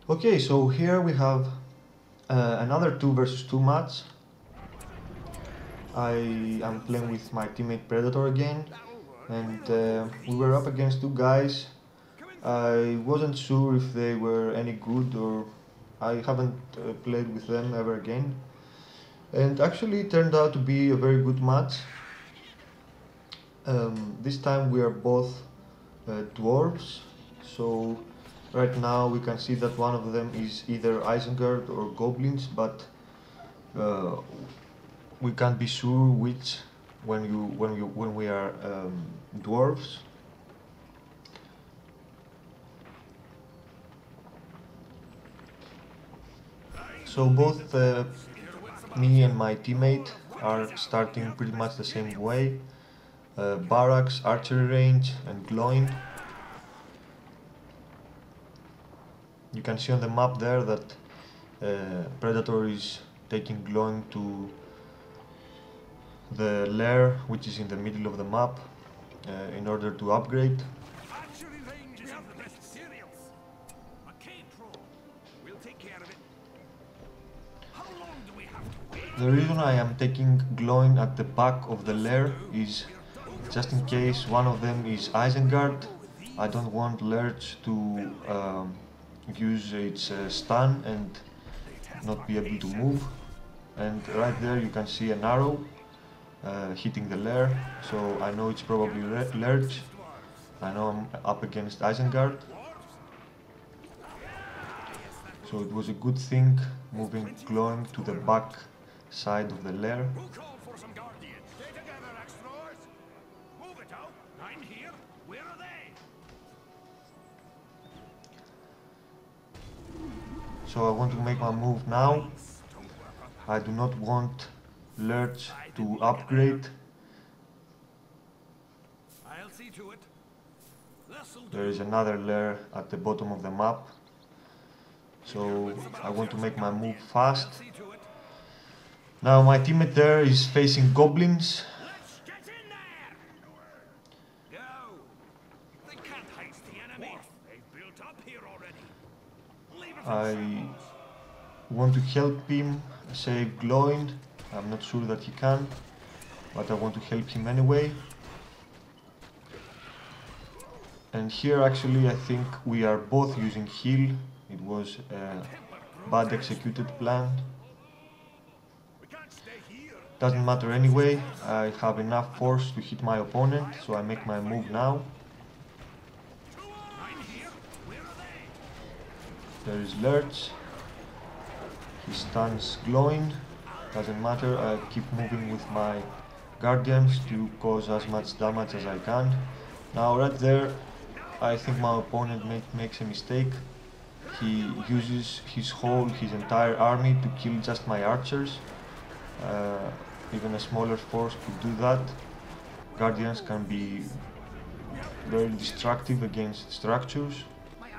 Okay, so here we have another 2 versus 2 match. I am playing with my teammate Predator again, and we were up against 2 guys. I wasn't sure if they were any good, or I haven't played with them ever again. And actually it turned out to be a very good match. This time we are both dwarves, so right now we can see that one of them is either Isengard or Goblins, but uh, we can't be sure which when we are dwarves. So both me and my teammate are starting pretty much the same way. Barracks, archery range and glowing. You can see on the map there that Predator is taking glowing to the lair, which is in the middle of the map, in order to upgrade. The reason I am taking glowing at the back of the lair is just in case one of them is Isengard. I don't want Lurch to use its stun and not be able to move. And right there you can see an arrow hitting the lair, so I know it's probably Lurch. I know I'm up against Isengard. So it was a good thing moving glowing to the back side of the lair. So I want to make my move now. I do not want Lurch to upgrade. There is another lair at the bottom of the map. So I want to make my move fast. Now my teammate there is facing goblins. I want to help him save glowing. I'm not sure that he can, but I want to help him anyway. And here actually I think we are both using heal. It was a bad executed plan. Doesn't matter anyway, I have enough force to hit my opponent, so I make my move now. There is Lurch. He stuns glowing. Doesn't matter, I keep moving with my guardians to cause as much damage as I can. Now right there, I think my opponent makes a mistake. He uses his entire army to kill just my archers. Even a smaller force could do that. Guardians can be very destructive against structures,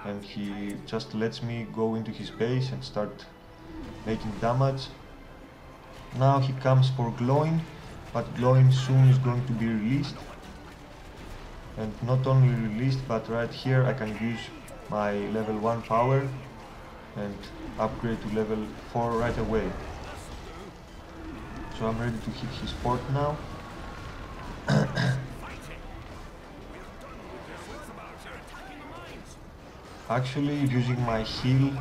and he just lets me go into his base and start making damage. Now he comes for glowing, but glowing soon is going to be released. And not only released, but right here I can use my level 1 power and upgrade to level 4 right away. So I'm ready to hit his fort now. Actually, using my heal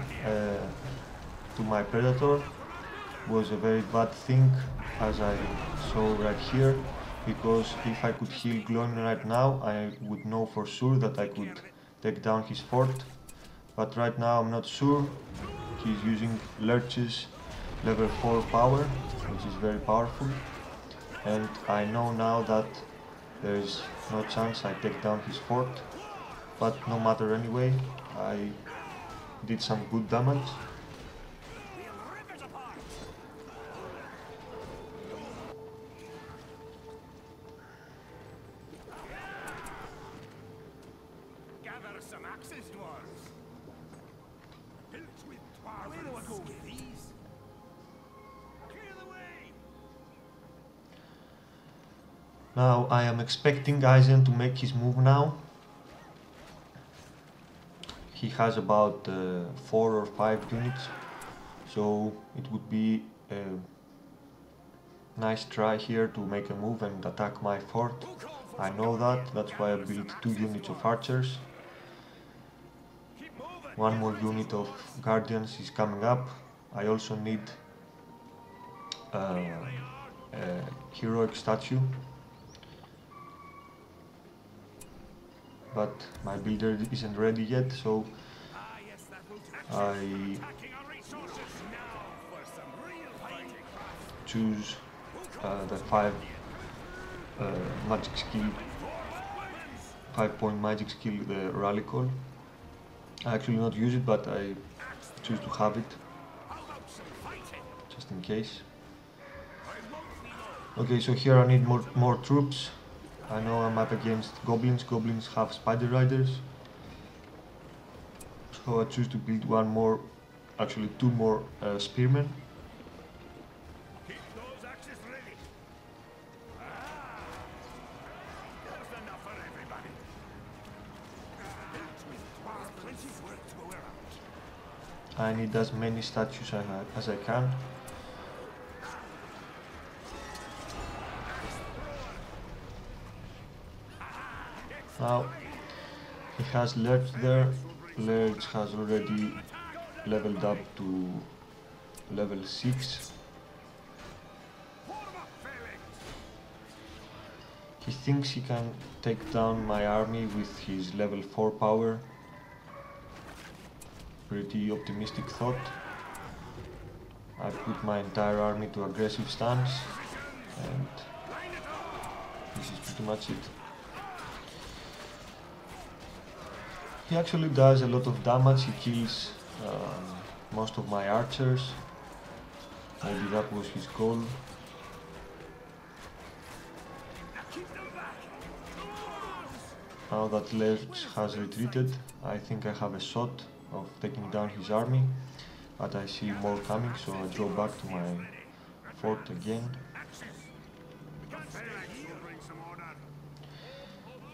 to my Predator was a very bad thing, as I saw right here, because if I could heal glowing right now, I would know for sure that I could take down his fort. But right now I'm not sure. He's using Lurch's level 4 power, which is very powerful, and I know now that there is no chance I take down his fort, but no matter anyway, I did some good damage. Gather some axes, dwarves. Built with dwarves. Clear the way. Now I am expecting Eisen to make his move now. he has about 4 or 5 units, so it would be a nice try here to make a move and attack my fort. I know that, that's why I built 2 units of archers. One more unit of guardians is coming up. I also need a heroic statue, but my builder isn't ready yet, so I choose the 5 magic skill, 5-point magic skill, the rally call. I actually not use it, but I choose to have it just in case. Okay, so here I need more troops. I know I'm up against goblins. Goblins have spider riders, so I choose to build one more, actually 2 more spearmen. I need as many statues as I can. Now he has Lurch there. Lurch has already leveled up to level 6. He thinks he can take down my army with his level 4 power. Pretty optimistic thought. I put my entire army to aggressive stance, and this is pretty much it. He actually does a lot of damage. He kills most of my archers. Maybe that was his goal. Now that Lurch has retreated, I think I have a shot of taking down his army, but I see more coming, so I draw back to my fort again.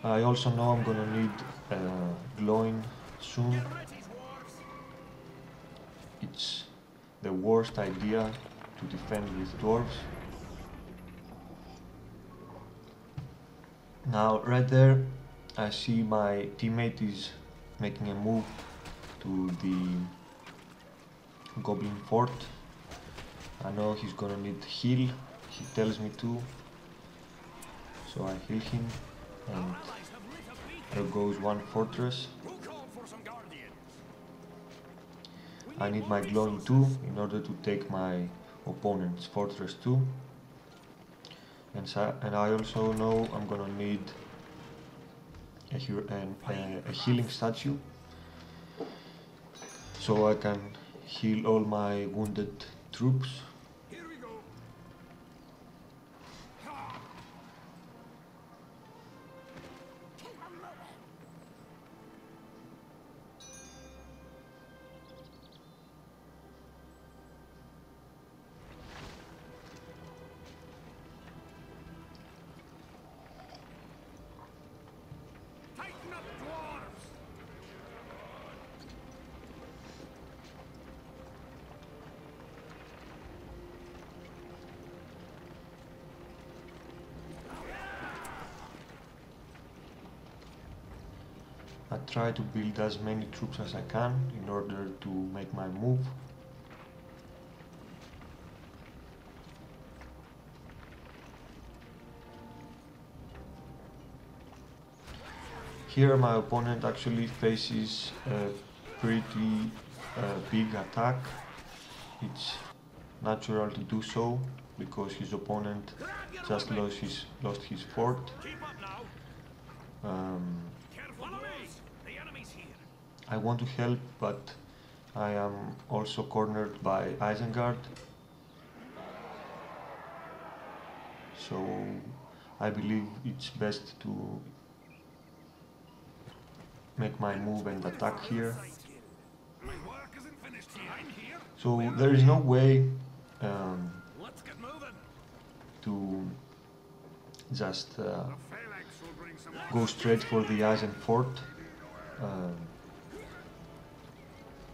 I also know I'm gonna need glowing soon. It's the worst idea to defend with dwarves. Now right there I see my teammate is making a move to the goblin fort. I know he's gonna need heal, he tells me to, so I heal him, and there goes one fortress. I need my glowing 2 in order to take my opponent's fortress 2, and I also know I'm gonna need a healing statue, so I can heal all my wounded troops. I try to build as many troops as I can in order to make my move. Here my opponent actually faces a pretty big attack. It's natural to do so because his opponent just lost his fort. I want to help, but I am also cornered by Isengard, so I believe it's best to make my move and attack here. So there is no way to just go straight for the Eisen fort.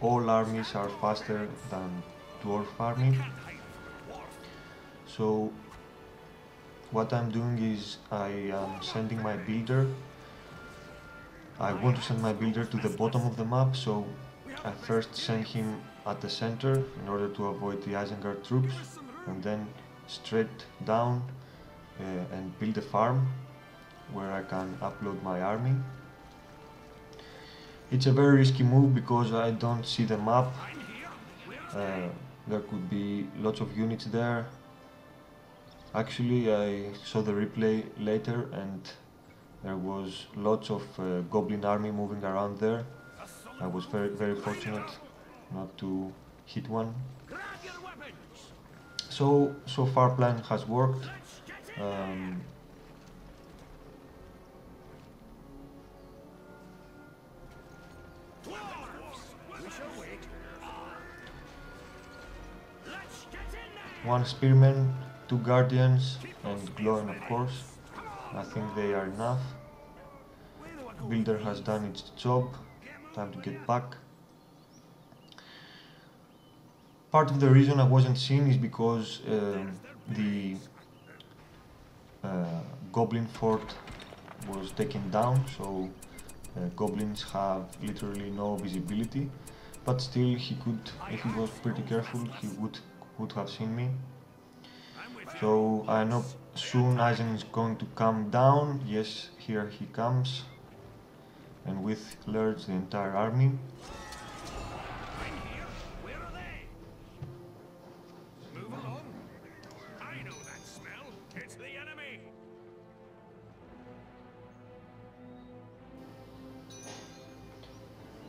all armies are faster than dwarf army. So what I'm doing is I am sending my builder. I want to send my builder to the bottom of the map, so I first send him at the center in order to avoid the Isengard troops, and then straight down and build a farm where I can upload my army. It's a very risky move because I don't see the map. There could be lots of units there. Actually, I saw the replay later and there was lots of goblin army moving around there. I was very fortunate not to hit one. So far plan has worked. One spearman, 2 guardians and glowing of course. I think they are enough. Builder has done its job. Time to get back. Part of the reason I wasn't seen is because the goblin fort was taken down, so goblins have literally no visibility, but still he could, if he was pretty careful, he would have seen me. So I know soon Eisen is going to come down. Yes, here he comes, and with lurch the entire army.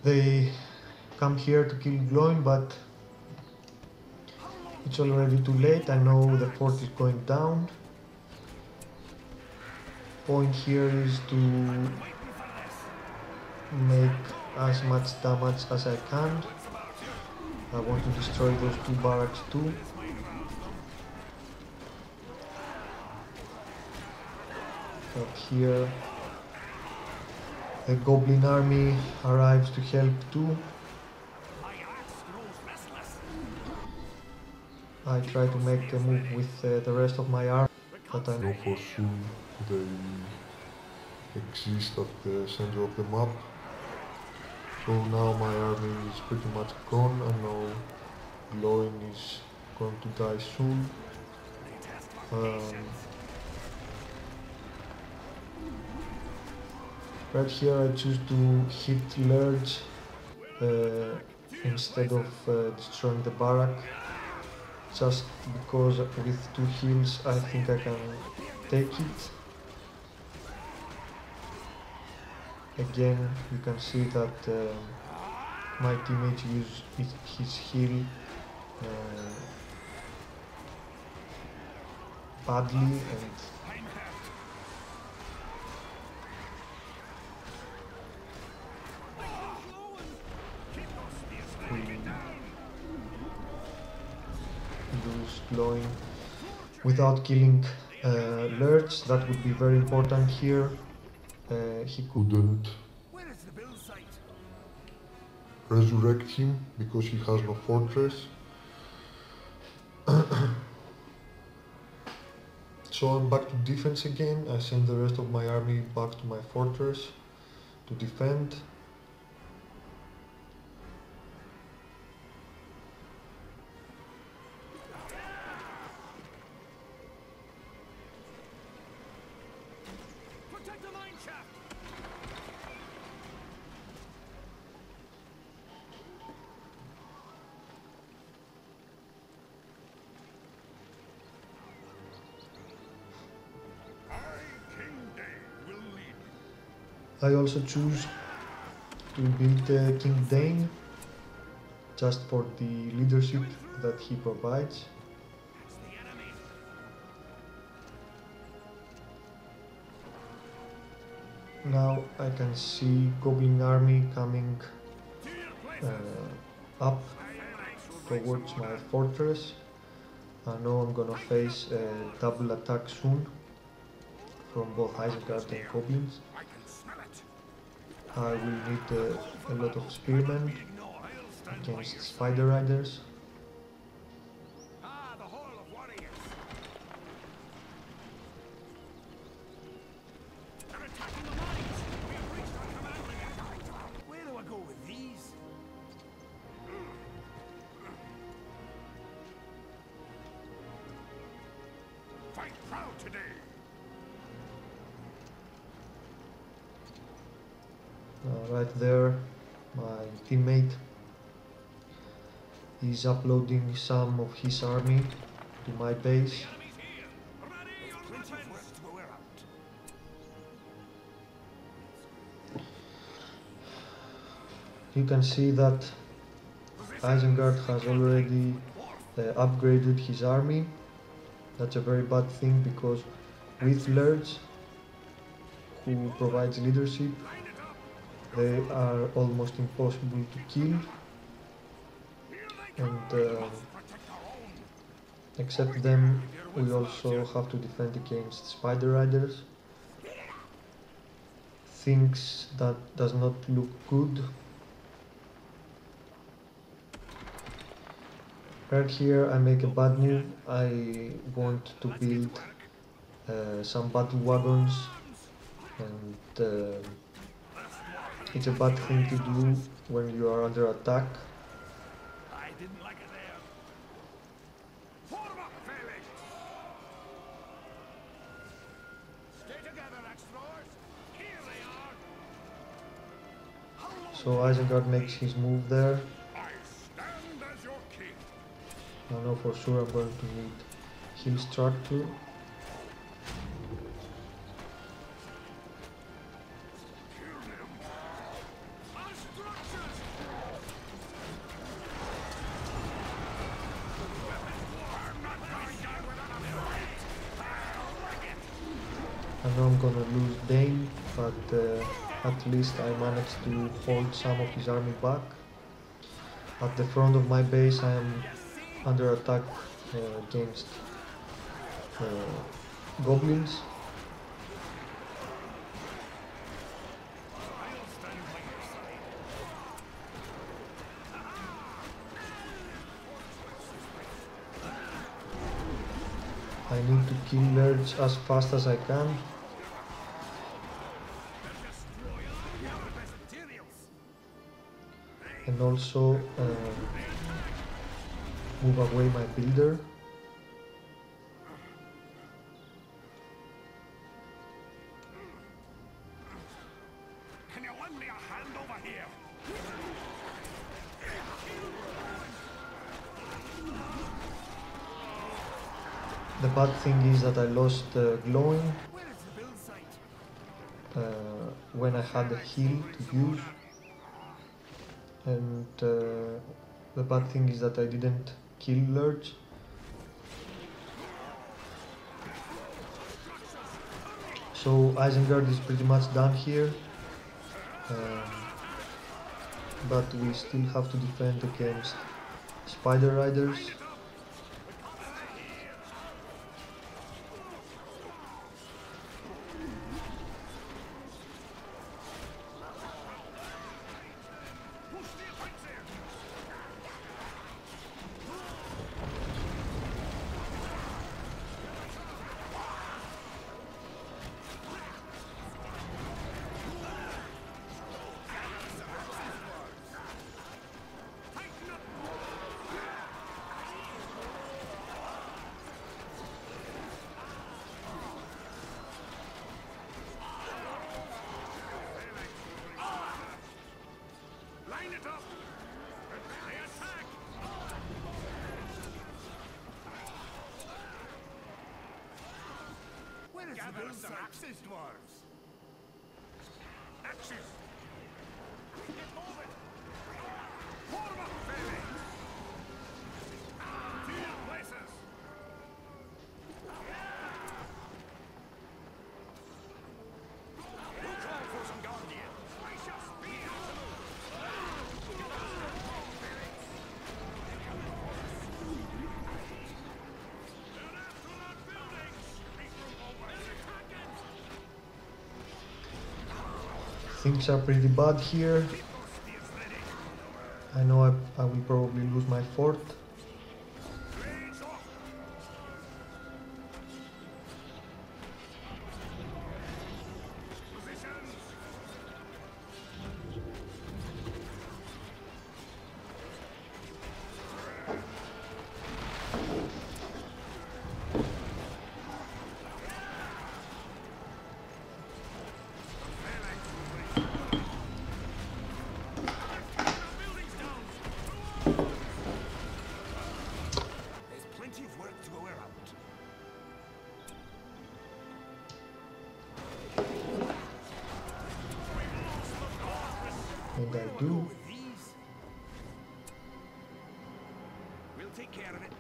They come here to kill Glowing, but it's already too late. I know the fort is going down. Point here is to make as much damage as I can. I want to destroy those 2 barracks too. Up here a goblin army arrives to help too. I try to make a move with the rest of my army, but I know for sure they exist at the center of the map. So now my army is pretty much gone. I know Glowing is going to die soon. Right here I choose to hit Lurch instead of destroying the barrack, just because with 2 heals I think I can take it. Again, you can see that my teammate used his heal badly, and lose Glowing without killing Lurch. That would be very important here. He couldn't resurrect him because he has no fortress. So I'm back to defense again. I send the rest of my army back to my fortress to defend. I also choose to build King Dane just for the leadership that he provides. Now I can see Goblin army coming up towards my fortress. I know I'm gonna face a double attack soon from both Isengard and Goblins. I will need a lot of spearmen against spider riders. Ah, the hall of warriors. They're attacking the mines. We have reached our command limit. Where do I go with these? Fight proud today. Right there, my teammate is uploading some of his army to my base. Enemies here. Ready your weapons. We're out. You can see that Isengard has already upgraded his army. That's a very bad thing because with lords who provides leadership, they are almost impossible to kill, and except them we also have to defend against spider riders, things that does not look good. Right here I make a bad move. I want to build some battle wagons, and it's a bad thing to do when you are under attack. I didn't like it there. Form up, Felix. Stay together, axe throwers. Here they are. So Isengard makes his move there. I stand as your king. I know for sure I'm going to need heal structure. I know I'm gonna lose Dane, but at least I managed to hold some of his army back. At the front of my base I am under attack against goblins. I need to kill lords as fast as I can. And also move away my builder. Can you lend me a hand over here? The bad thing is that I lost glowing Where is the build site? when I had a heal to use. And the bad thing is that I didn't kill lords. So Isengard is pretty much done here, but we still have to defend against spider riders. Line it up! They attack! Where is the build some axes, dwarves. Axes! Get moving! Form up, Felix! To your places! We'll call for some guardians. I shall spear! Things are pretty bad here. I know I will probably lose my fort. And I do. We'll take care of it.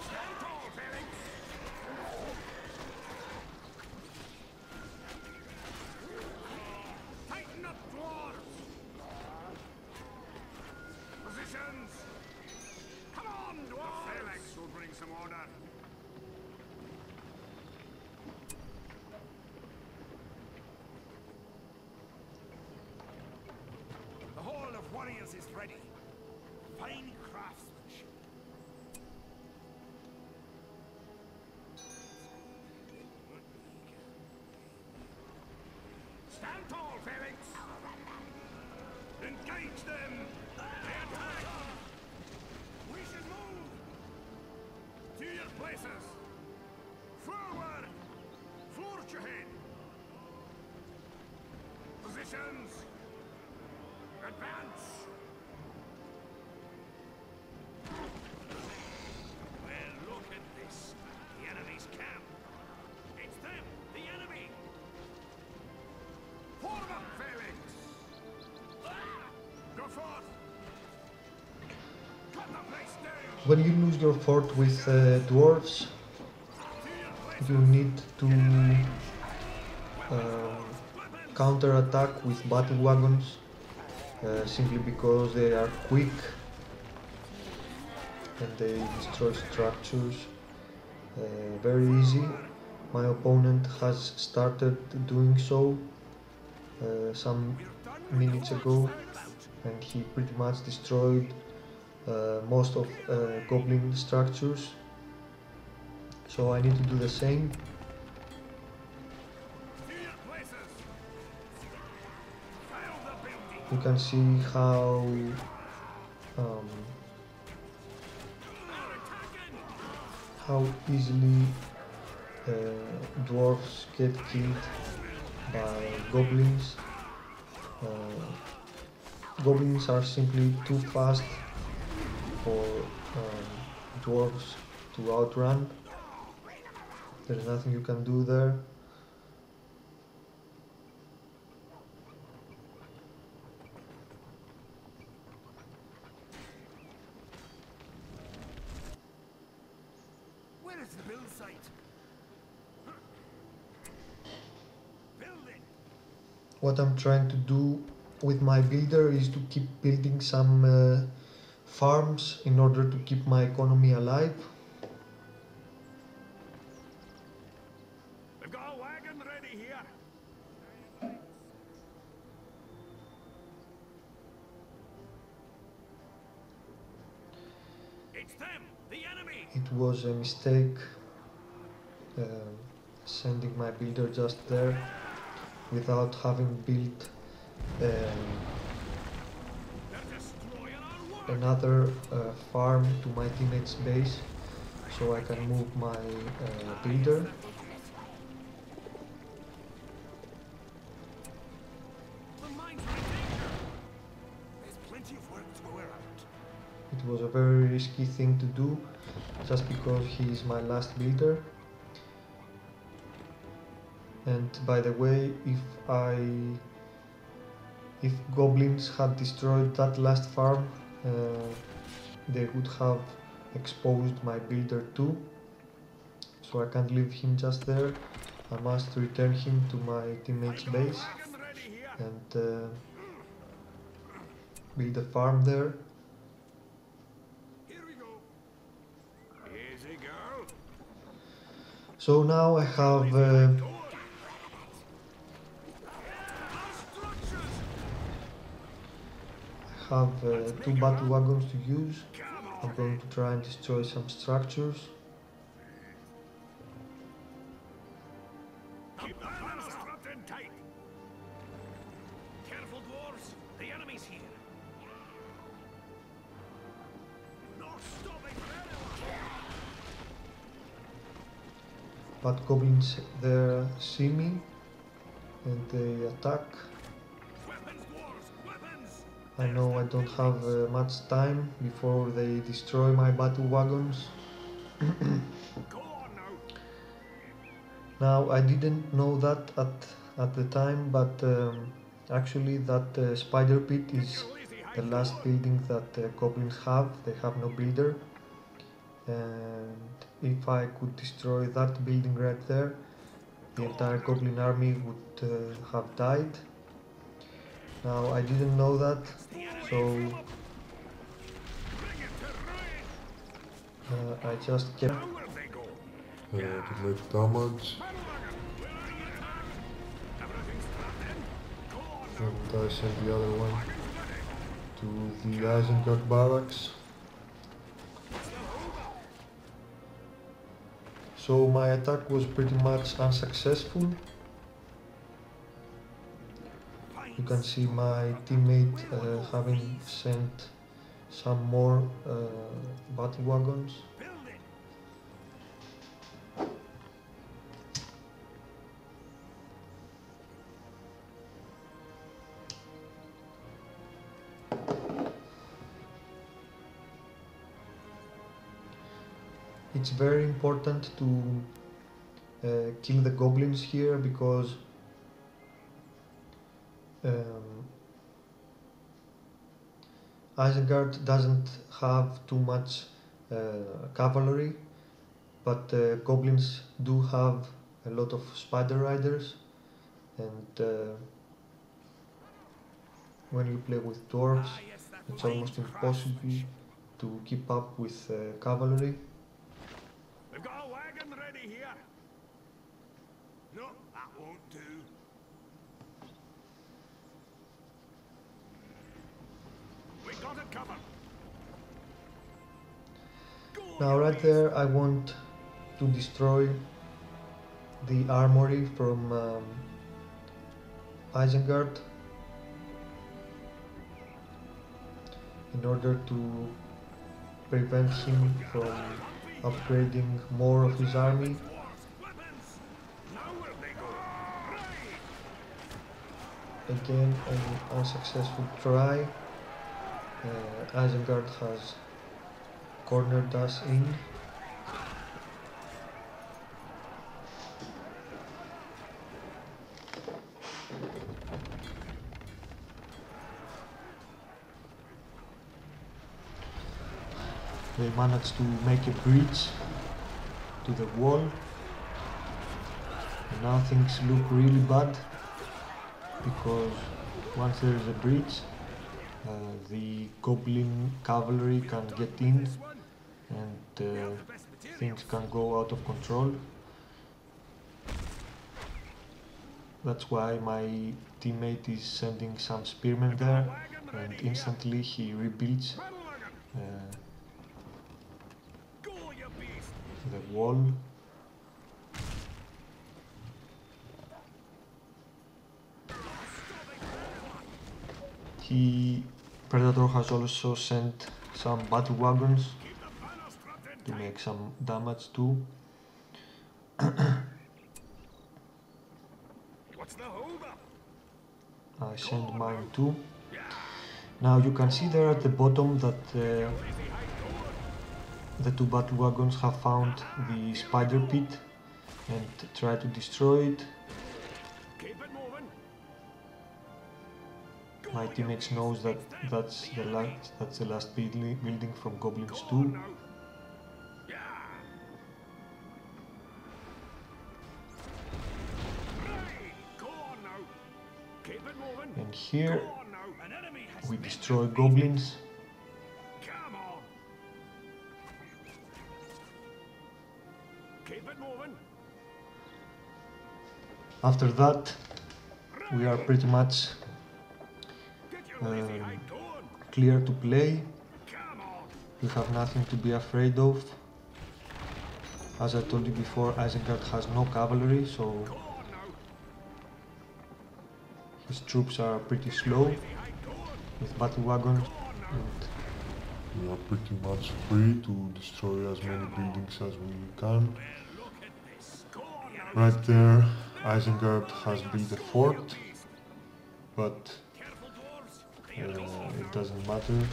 Stand tall, Felix. Tighten up, dwarves. Positions. Come on, dwarves. Felix will bring some order. The hall of warriors is ready. Fine craftsmanship. Stand tall, Felix. Engage them. They attack. We should move. To your places. Forward. Forge ahead. Positions. Advance! Well, look at this. The enemy's camp. It's them, the enemy! Form up, Felix! Go forth! Cut the place down! When you lose your fort with dwarves, you need to counter-attack with battle wagons. Simply because they are quick and they destroy structures very easy. My opponent has started doing so some minutes ago, and he pretty much destroyed most of goblin structures, so I need to do the same. You can see how easily dwarves get killed by goblins. Goblins are simply too fast for dwarves to outrun. There's nothing you can do there. Where is the build site? Building. What I'm trying to do with my builder is to keep building some farms in order to keep my economy alive. We've got a wagon ready here. It's them, the enemy. It was a mistake sending my builder just there without having built another farm to my teammate's base, so I can move my builder. It was a very risky thing to do, just because he is my last builder. And by the way, if goblins had destroyed that last farm, they would have exposed my builder too. So I can't leave him just there. I must return him to my teammate's base and build a farm there. So now I have have 2 battle wagons to use. I'm going to try and destroy some structures. Keep the panels strapped in tight. Careful, dwarves. The enemy's here. Not stopping very long. But goblins there see me and they attack. Weapons, dwarves, weapons. I know I don't have much time before they destroy my battle wagons. Go on now. Now I didn't know that at the time, but actually that spider pit is the last building that goblins have. They have no builder, and if I could destroy that building right there, the entire goblin army would have died. Now I didn't know that, so I just kept Now where they go? To make damage, Everything's strapped in. Go on now. and I send the other one to the Isengard barracks. So my attack was pretty much unsuccessful. You can see my teammate having sent some more battle wagons. Build it. It's very important to kill the goblins here because Isengard doesn't have too much cavalry, but goblins do have a lot of spider riders, and when you play with dwarves, Ah, yes, that it's fine almost crash. impossible to keep up with cavalry. We've got a wagon ready here. No, that won't do. We got it covered. Go Now your right ways. there I want to destroy the armory from Isengard in order to prevent him from upgrading more of his army. Dwarves, weapons. Now where they go? Right. Again, an unsuccessful try. Isengard has cornered us in. They managed to make a breach to the wall. And now things look really bad because once there is a breach, the goblin cavalry can get in and things can go out of control. That's why my teammate is sending some spearmen there, and instantly he rebuilds Battle wagon. Go, you beast. the wall. Predator has also sent some battle wagons Keep the panels strapped in to tight. make some damage too. What's the hold up? I send mine too. Now you can see there at the bottom that the 2 battle wagons have found the spider pit and try to destroy it. Keep it moving. My teammates knows that that's the last building from Goblins 2. Now. Yeah. Right. Go on now. Keep it moving. And here Go on now. An enemy has we been destroy defeated. goblins. Come on. Keep it moving. After that we are pretty much Get your lazy hide going. clear to play. You have nothing to be afraid of. As I told you before, Isengard has no cavalry, so his troops are pretty slow with battle wagons, and we are pretty much free to destroy as many buildings as we can. Right there, Isengard has built a fort, but it doesn't matter.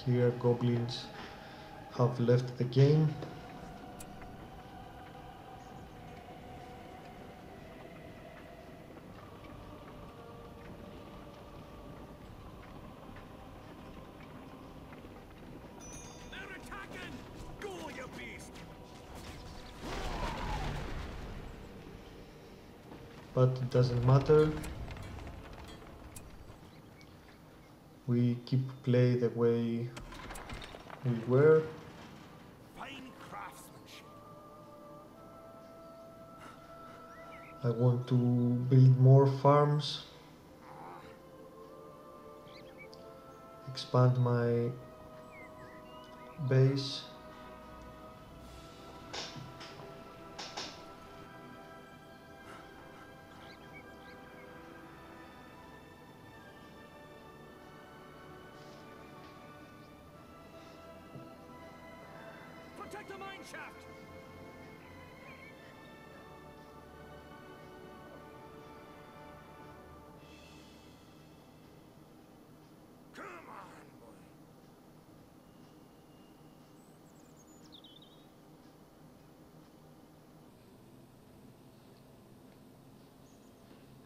Here, Goblins have left the game. They're attacking! Go, you beast! But it doesn't matter. We keep play the way we were. Fine craftsmanship. I want to build more farms, expand my base. Protect the mineshaft! Come on, boy.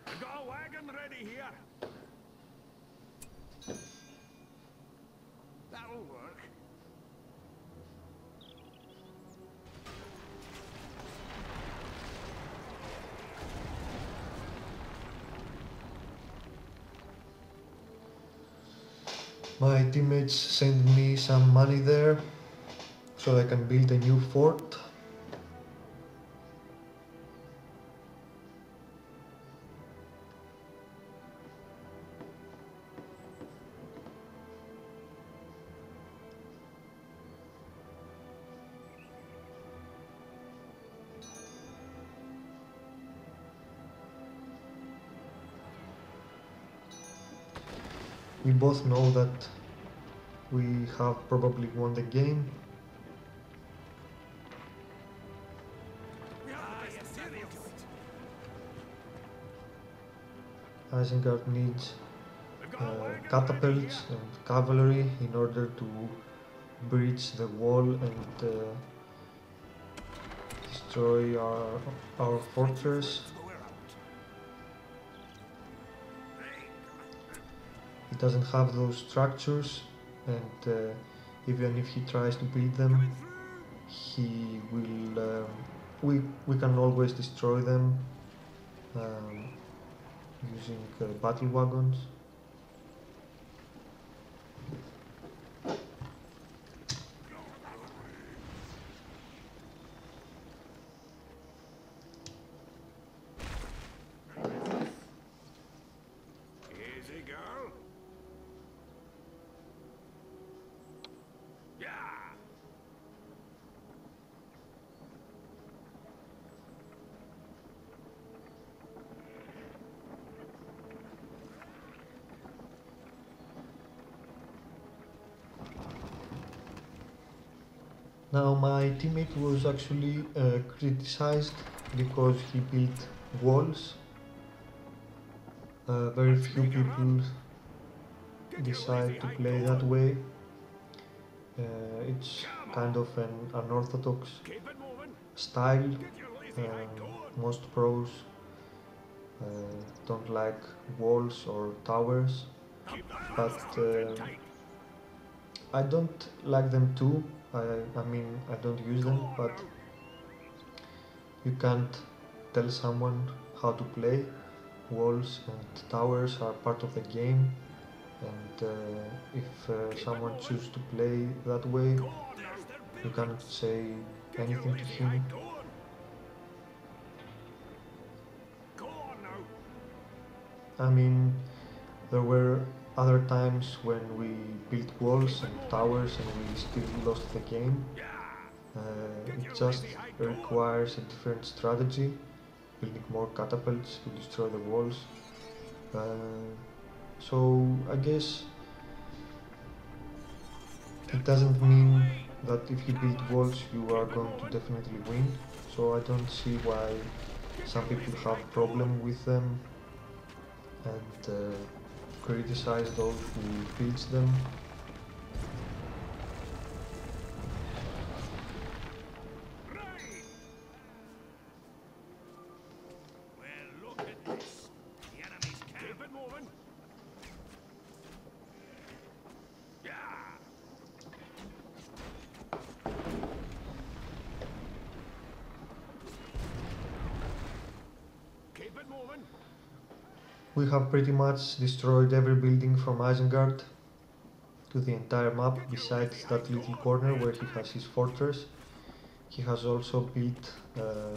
We've got a wagon ready here. That'll work. My teammates send me some money there so I can build a new fort. We both know that we have probably won the game. Isengard needs catapults and cavalry in order to breach the wall and destroy our fortress. He doesn't have those structures, and even if he tries to build them, he will. We can always destroy them using battle wagons. Easy, girl. Yeah. Now my teammate was actually criticized because he built walls. Very few people decide to play that way. It's kind of an unorthodox Keep it moving. style. Get your lazy hide going. Most pros don't like walls or towers, Keep that but stuff in tight. I don't like them too. I mean, I don't use them, but you can't tell someone how to play. Walls and towers are part of the game, and if someone chooses to play that way, you can't say anything to him. I mean, there were other times when we built walls and towers and we still lost the game. It just requires a different strategy, building more catapults to destroy the walls. So I guess it doesn't mean that if you build walls you are going to definitely win. So I don't see why some people have problem with them and criticize those who builds them. We have pretty much destroyed every building from Isengard to the entire map, besides that little corner where he has his fortress. He has also built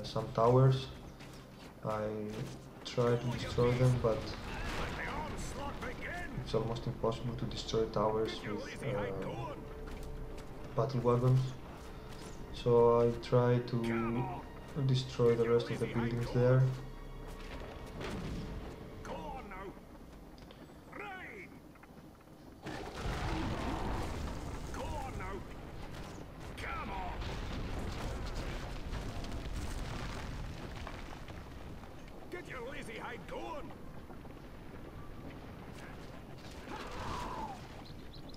some towers. I tried to destroy them, but it's almost impossible to destroy towers with battle wagons. So I try to destroy the rest of the buildings there.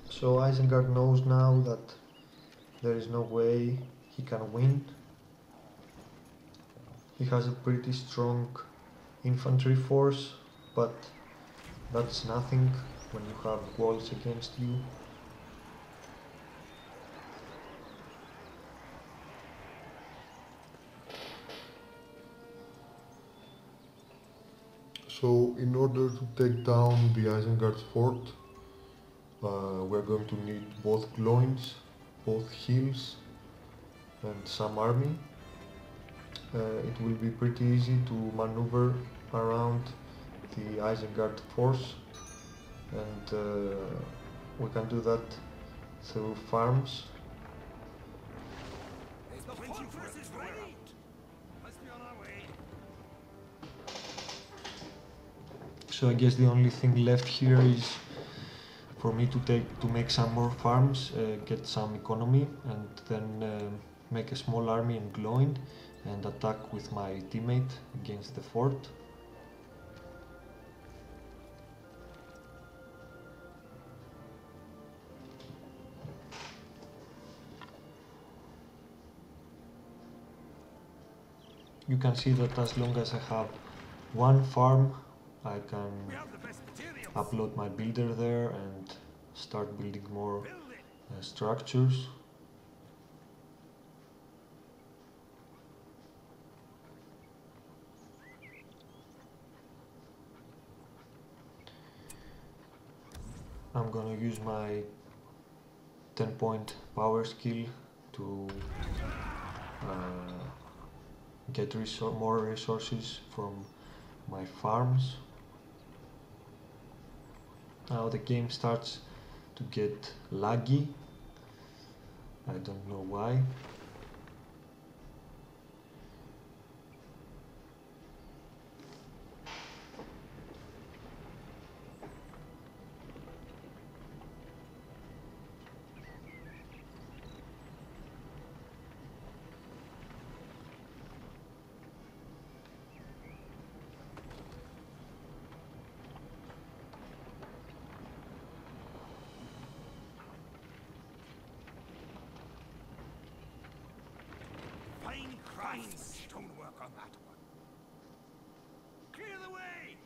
So Isengard knows now that there is no way he can win. He has a pretty strong infantry force, but that's nothing when you have walls against you. So in order to take down the Isengard's fort, we're going to need both glowings, both heals, and some army. It will be pretty easy to maneuver around the Isengard force, and we can do that through farms. So I guess the only thing left here is for me to make some more farms, get some economy, and then make a small army in glowing and attack with my teammate against the fort. You can see that as long as I have one farm, I can upload my builder there and start building more structures. I'm gonna use my 10-point power skill to get more resources from my farms. Now the game starts to get laggy. I don't know why. Fine stonework on that one. Clear the way!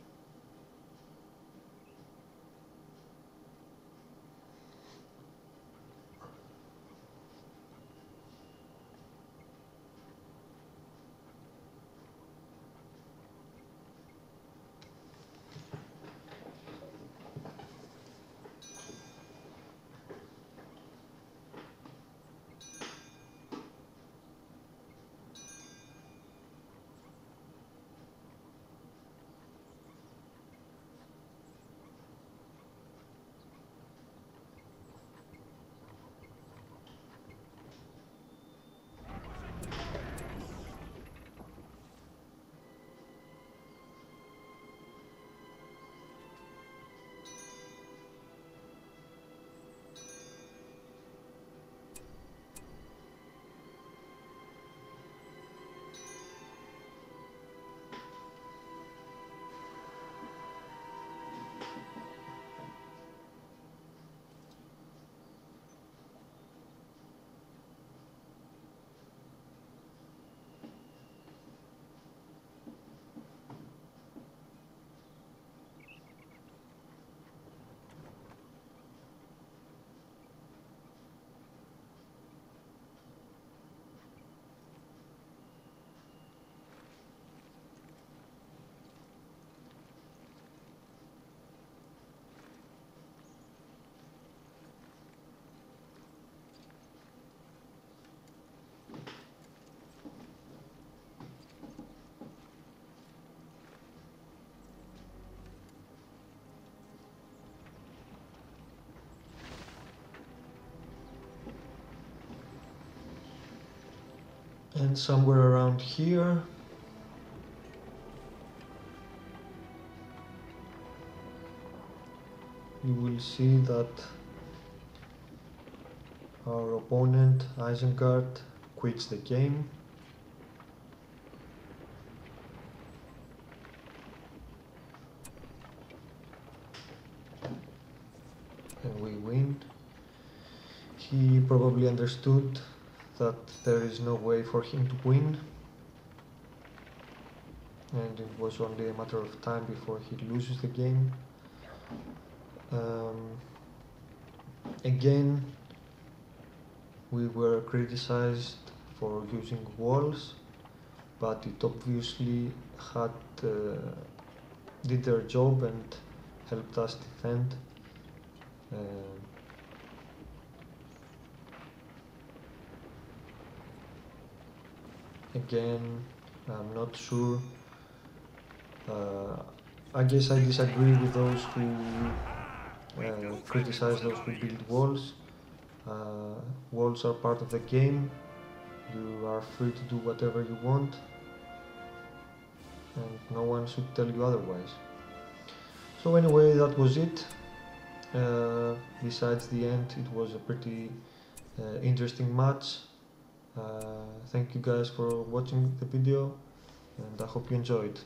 And somewhere around here you will see that our opponent Isengard quits the game. And we win. He probably understood that there is no way for him to win, and it was only a matter of time before he loses the game. Again, we were criticized for using walls, but it obviously had did their job and helped us defend. Again, I'm not sure. I guess I disagree with those who criticize those who build walls. Walls are part of the game. You are free to do whatever you want, and no one should tell you otherwise. So anyway, that was it. Besides the end, it was a pretty interesting match. Thank you guys for watching the video, and I hope you enjoyed.